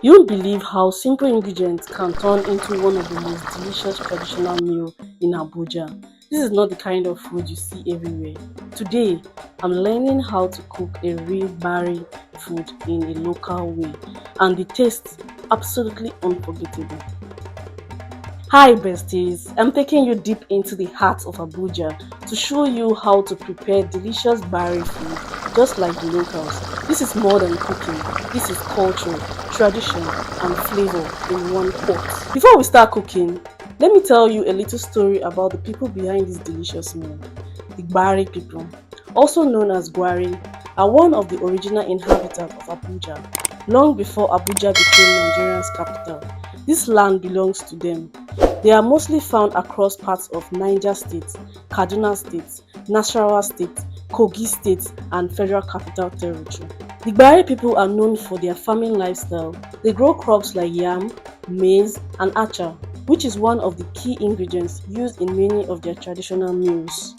You won't believe how simple ingredients can turn into one of the most delicious traditional meal in Abuja. This is not the kind of food you see everywhere. Today, I'm learning how to cook a real Bari food in a local way, and the taste absolutely unforgettable. Hi besties, I'm taking you deep into the heart of Abuja to show you how to prepare delicious Bari food just like the locals. This is more than cooking, this is culture, tradition and flavor in one pot. Before we start cooking, let me tell you a little story about the people behind this delicious meal. The Gbagyi people, also known as Gwari, are one of the original inhabitants of Abuja, long before Abuja became Nigerian's capital. This land belongs to them. They are mostly found across parts of Niger State, Kaduna State, Nasarawa State, Kogi State, and Federal Capital Territory. The Gbagyi people are known for their farming lifestyle. They grow crops like yam, maize, and acha, which is one of the key ingredients used in many of their traditional meals.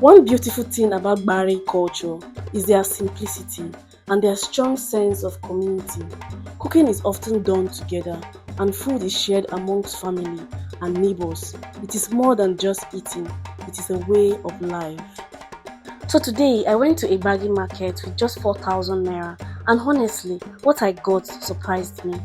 One beautiful thing about Gbagyi culture is their simplicity and their strong sense of community. Cooking is often done together, and food is shared amongst family and neighbors. It is more than just eating, it is a way of life. So today I went to a Gbagyi market with just 4,000 naira, and honestly, what I got surprised me.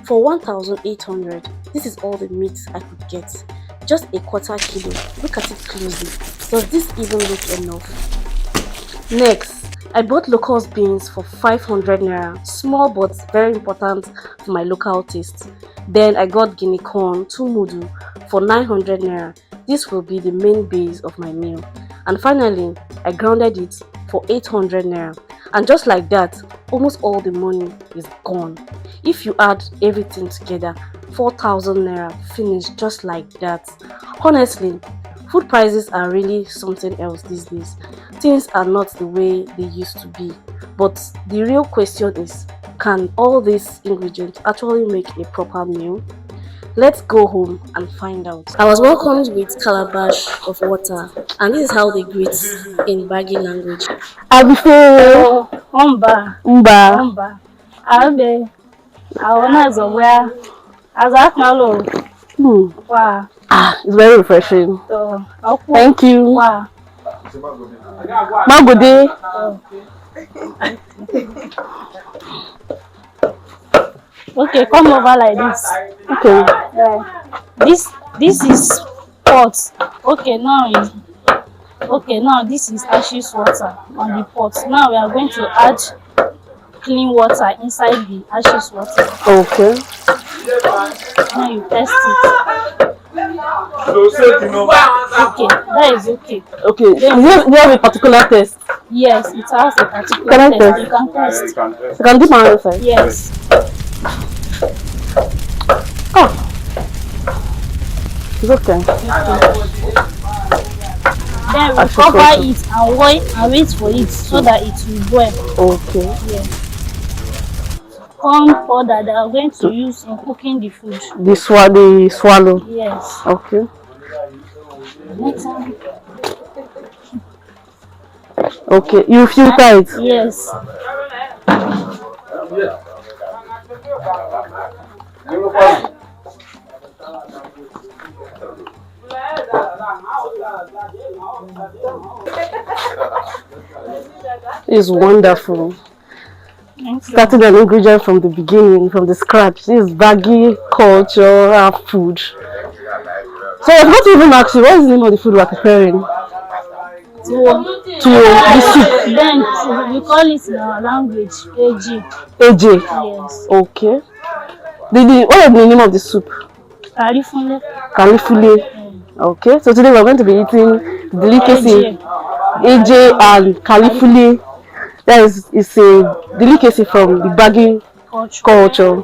For 1,800, this is all the meat I could get. Just a quarter kilo. Look at it closely. Does this even look enough? Next, I bought locust beans for 500 naira, small but very important for my local taste. Then I got Guinea corn, 2 mudu, for 900 naira. This will be the main base of my meal. And finally, I grounded it for 800 naira. And just like that, almost all the money is gone. If you add everything together, 4,000 naira finished just like that. Honestly, food prices are really something else these days. Things are not the way they used to be. But the real question is, can all these ingredients actually make a proper meal? Let's go home and find out. I was welcomed with calabash of water, and this is how they greet in Gbagyi language. Abifo, Omba, Mba. Omba, Abe, Awana Zobia, Azakalo, Wa, It's very refreshing. to, Oku, Thank you. Wa, Magode. Okay, come over like this. Okay. This is pot. Now this is ashes water on the pot. Now we are going to add clean water inside the ashes water. Okay. Now you test it. Okay, that is okay. Okay. Do you have a particular test? Yes, it has a particular Can I test. test? You can test. I can do my own side. Yes. Oh. It's okay. Then we cover it and wait for it so that it will boil. Okay. Yes. Corn powder that we are going to use in cooking the food. The swallow. Yes. Okay. Next time. Okay. You filter it. Yes. It's wonderful. Thank you. Starting an ingredient from the beginning, from the scratch. This is Gbagyi culture, our food. So I've got to even ask you, what is the name of the food we're preparing? The soup. Then we call it in our language AG. AJ. Yes. Okay. What is the name of the soup? Kalifule. Kalifule. Okay. So today we're going to be eating delicacy AJ and Kalifule. That is a delicacy from the Gbagyi culture.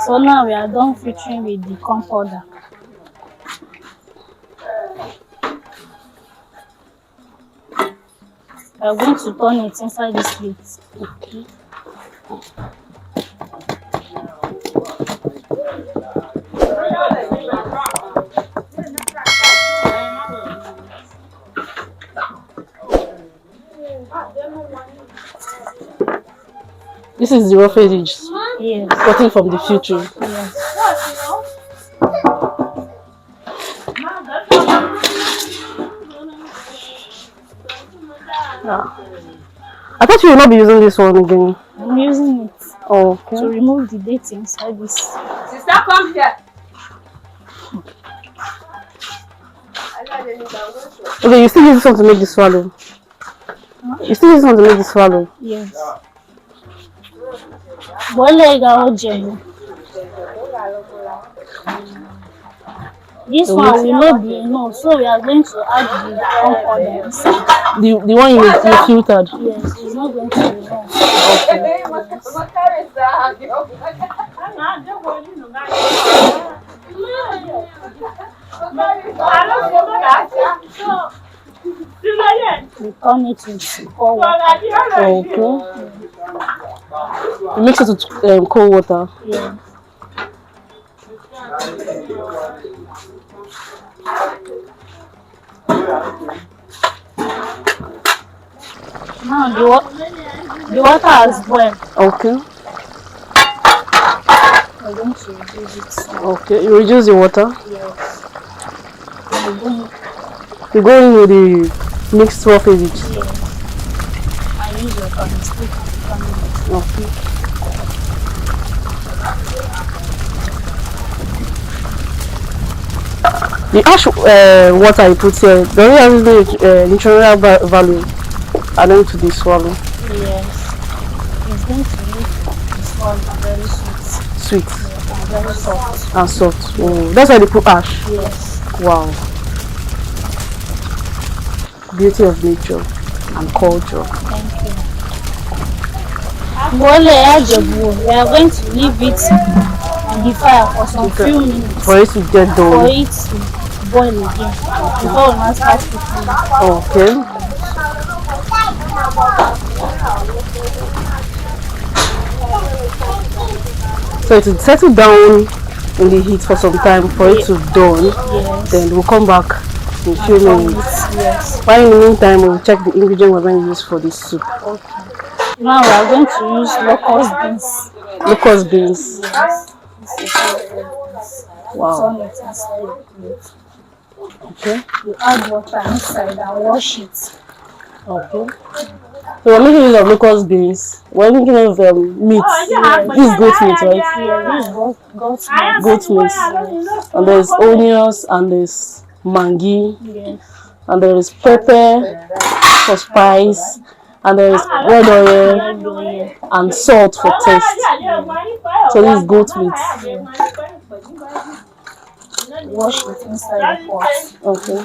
So now we are done filtering with the corn powder. We are going to turn it inside this plate. Okay. This is the roughage Yes. gotten from the future. Yes. Yeah. I thought you would not be using this one again. I'm using it Oh, to okay. remove the date inside this. Sister, come here. Okay, you still use this one to make the swallow. You still use this one to make the swallow. Yes. Boiler oje. This one will not be enough, so we are going to add the concordance. The one you filtered. Yes, it's not going to be enough. We turn it with cold water. Okay. You mix it with cold water. Yeah. Now the water has boiled. Okay. We're going to reduce it. Okay. You reduce the water. Yes. We're going You go in with the mixed roughage. Yes. I use your stick. Okay. The ash water you put here, does it have any nutritional value adding to the swallow? Yes. It's going to make this one very sweet. Sweet And very soft. and soft. Oh, that's why they put ash. Yes. Wow. Beauty of nature and culture. Thank you. We are going to leave it on the fire for some few minutes For it to get for done. it to boil again before we now start cooking. Okay. So it will settle down in the heat for some time for it to dawn. Yes. Then we'll come back in a few minutes. Yes. While in the meantime, we'll check the ingredient we're going to use for this soup. Okay. Now we are going to use locust beans. Locust beans. Yes. This is locust beans. Wow. Turn it inside the plate. Okay. You add water inside and wash it. Okay. So we're making use of locust beans. We're making use of meat. This is goat meat, right? Yeah, this is goat meat. Goat meat. And there's onions and there's Maggi. Yes. And there is pepper for spice. And there is red oil Red oil. and salt for taste. So this is goat meat. Wash it inside the pot. Okay.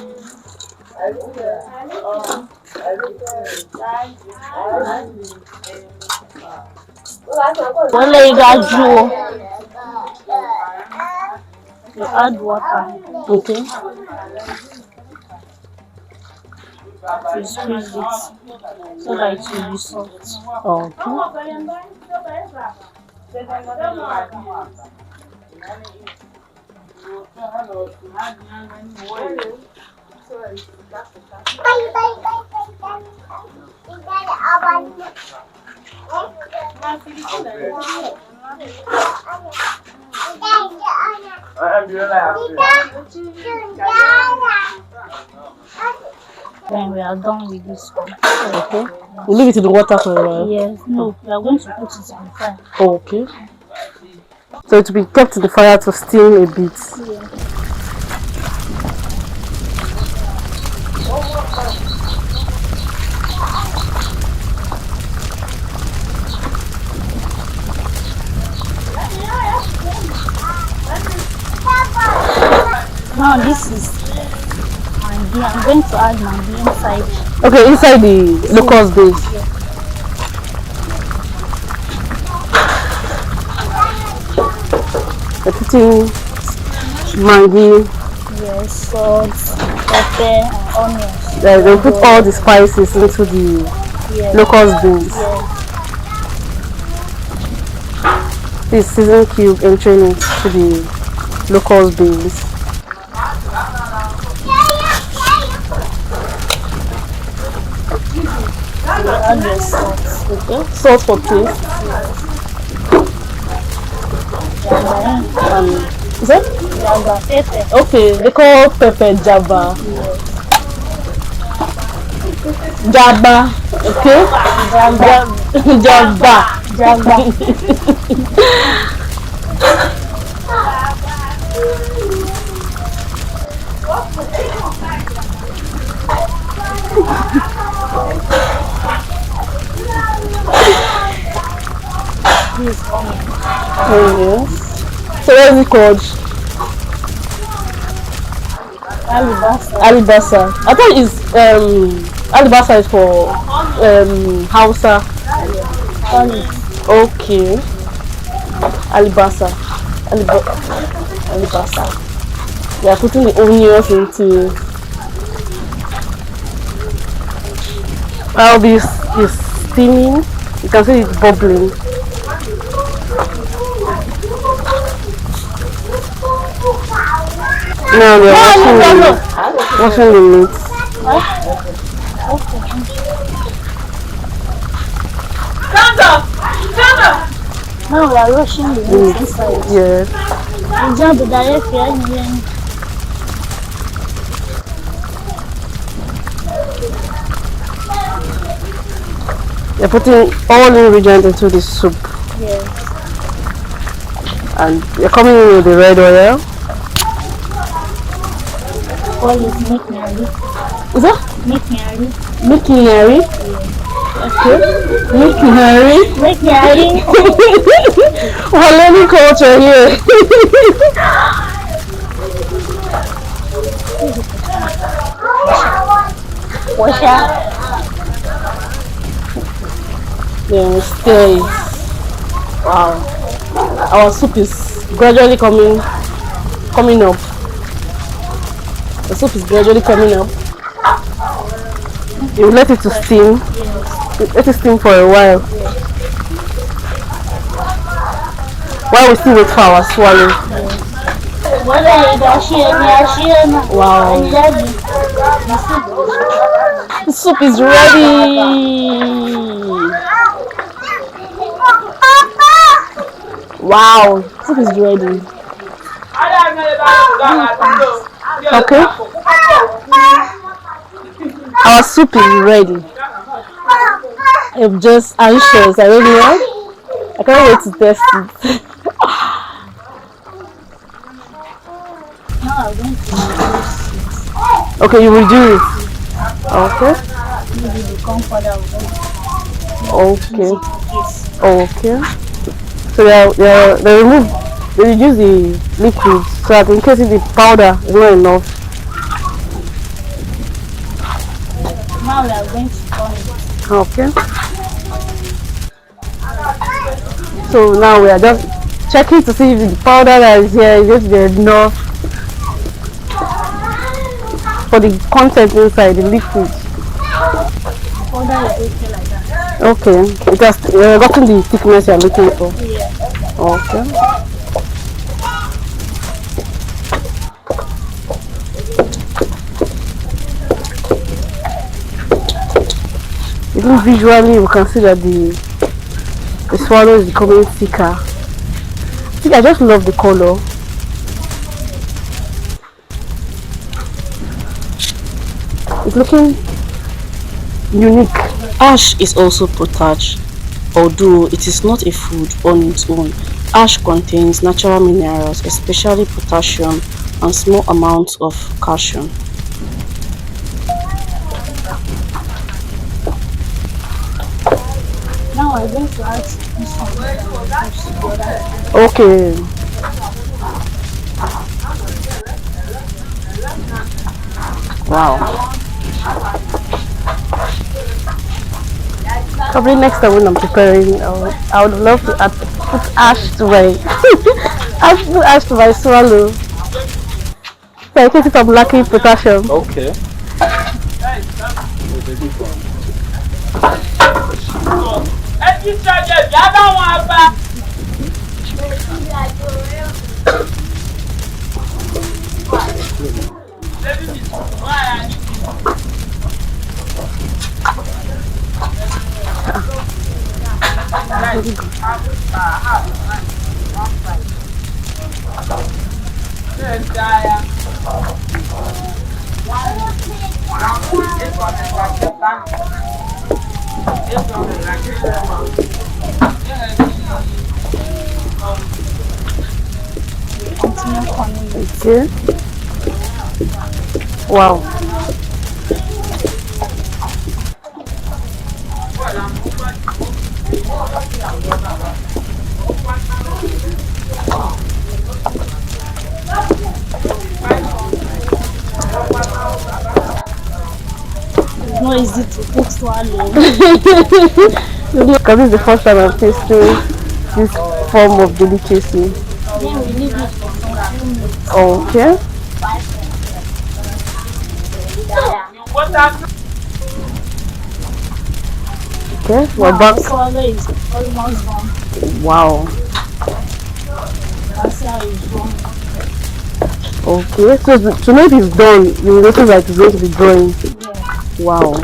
You add water Okay. to squeeze it so that it will be soft. Okay. Then we are done with this one. Okay. We'll leave it in the water for a while. Yes, no, we are going to put it on fire. Okay. So it will be kept in the fire to steam a bit. Yeah. Now this is Maggi. I'm going to add Maggi inside. Okay, inside the locust beans. We're putting Maggi. Yes, salt, pepper, and onions. Then we'll put all the spices into the Yes. locust beans. Yes. This season cube entering into the locust beans. You add your salt. Okay. Salt for taste. Jaba. Is it? Jaba pepper. Okay, they call pepper jaba. Yes. Jaba. Okay. Jaba. Jaba. Jaba. This is onion. Oh, yes. So what is it called? Alibasa. Alibasa. I thought it's alibasa is for Hausa. Onion. Okay. Alibasa. Alibasa. They are putting the onions into. While this is steaming, you can see it bubbling. Now they're washing the meat. Now we are rushing the meat inside. Yes. You jump directly and They're putting all the ingredients into the soup. yes. And they're coming in with the red oil. All is meat nari. Is that Meat nari. culinary? Okay. Culinary. Meat nari. We're learning culture here. Washa. Yeah, stay. Wow. Our soup is gradually coming up. The soup is gradually coming up. You let it to steam. Let it steam for a while. While we still wait for our swallow. Wow. The soup is ready. Wow, soup is ready. Okay. Our soup is ready. I'm just anxious. I don't know. I can't wait to test it. Now I'm going to Okay, you will do it. Okay. maybe the comforter Okay. yes. Okay. So they reduce the liquid so that in case if the powder is not enough. Now we are going to turn it. Okay. So now we are just checking to see if the powder that is here is going to be enough for the content inside the liquid. Powder is okay like that. Okay. It has gotten the thickness you are looking for. Yeah. Okay. Even visually, we can see that the swallow is becoming thicker. See, I just love the color. It's looking unique. Ash is also potash. Although it is not a food on its own, ash contains natural minerals, especially potassium and small amounts of calcium. Now I'm going to add this one together. Okay. Wow. Probably next time when I'm preparing, I would love to put ash to my ash to my swallow. So in case if I'm lacking potassium. Okay. very good. Continue calling me. Okay. Wow. It's not easy to cook swallow. Because this is the first time I'm tasting this form of delicacy. Then we leave it for some few minutes. Okay. Okay, we're Now, back. the swallow is almost done. Wow. That's how it's done. Okay, so to know if it's done, you notice that it's going to be drawing. Yeah. Wow.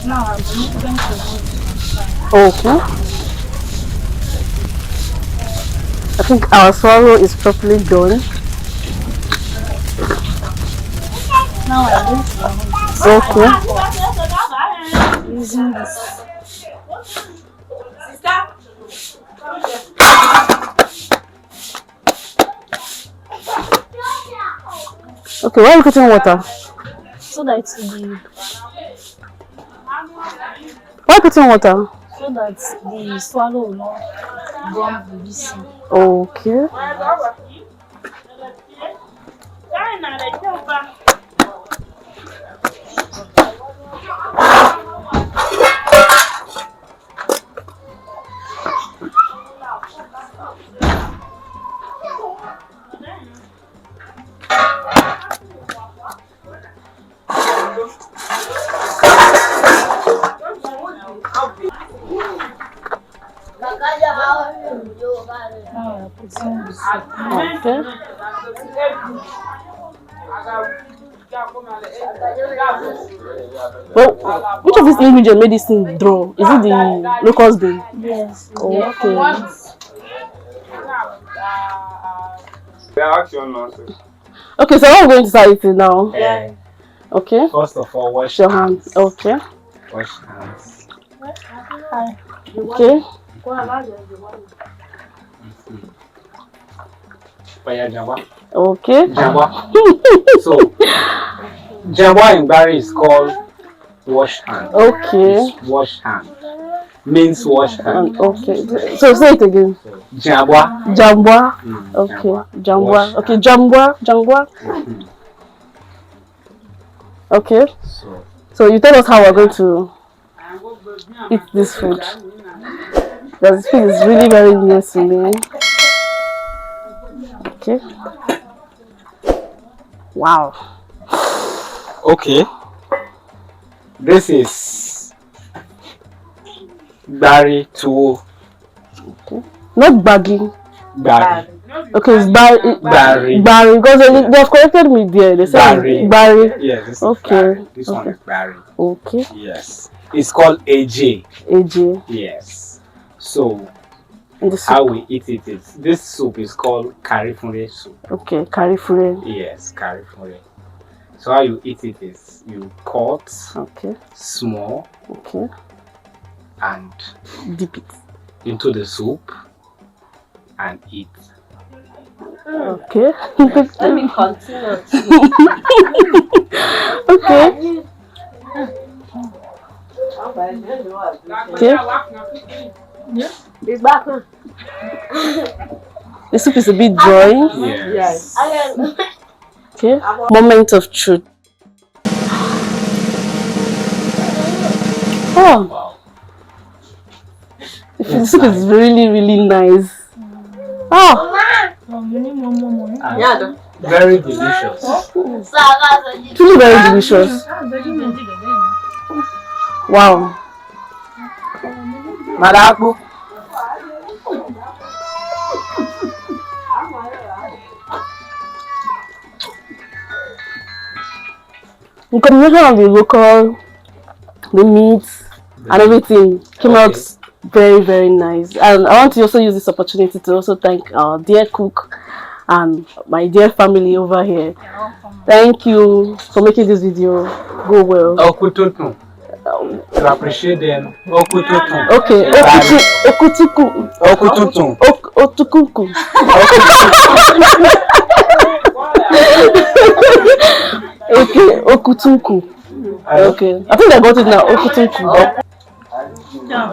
Now I'm going to do Okay. I think our swallow is properly done. Now I'm going to Okay. using this. Okay, why are you putting water? So that it will be, Why are you putting water? so that the swallow will not gum the listen. Okay. Now I'm putting this. Okay. Well, which of these ingredients made this thing draw? Is it the locust bean? Yes. Okay. Okay, so I'm going to start eating now. Okay. First of all, wash Your hands. Okay. Wash hands. Hi. Okay. Oya Jamba. Okay. Jamba. So, Jamba in Gbagyi is called wash hand. Okay. It's wash hand. Means wash hand. Okay. So say it again. Jamba. Jambwa. Mm, Okay. Jamba. Jambwa. Wash Okay. hand. Jambwa. Jambwa. Mhm. Okay. So, So you tell us how we're going to eat this food. Because this food is really very new to me. Okay. Wow. okay. This is Gbagyi tuwo. Not Gbagyi. Gbagyi. Okay, it's Gbagyi. Gbagyi. Gbagyi. Because they've corrected me there. They said Gbagyi. Gbagyi. Yes, this is Okay. Gbagyi. This one Okay. is Gbagyi. Okay. Yes. It's called AJ. AJ. Yes. So, And the soup. how we eat it is, this soup is called canafura soup. Okay. Carifure. Yes, canafura. So how you eat it is, you cut Okay. small Okay. and Dip it. into the soup and eat. Okay. Let me continue. Okay. Okay. The soup is a bit dry. Yes. Okay. Moment of truth. Oh, Wow. the The soup is really, really nice. Oh, And very delicious. truly very delicious. Wow. Madapu. In combination of the local, the meat, and everything came out very, very nice. And I want to also use this opportunity to also thank our dear cook and my dear family over here. Thank you for making this video go well. Okututu. To appreciate them. Okututu. Okay, okutuku. Okututu. Otukuku. Okay, okutuku. Okay, I think I got it now. Okutuku.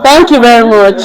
Thank you very much.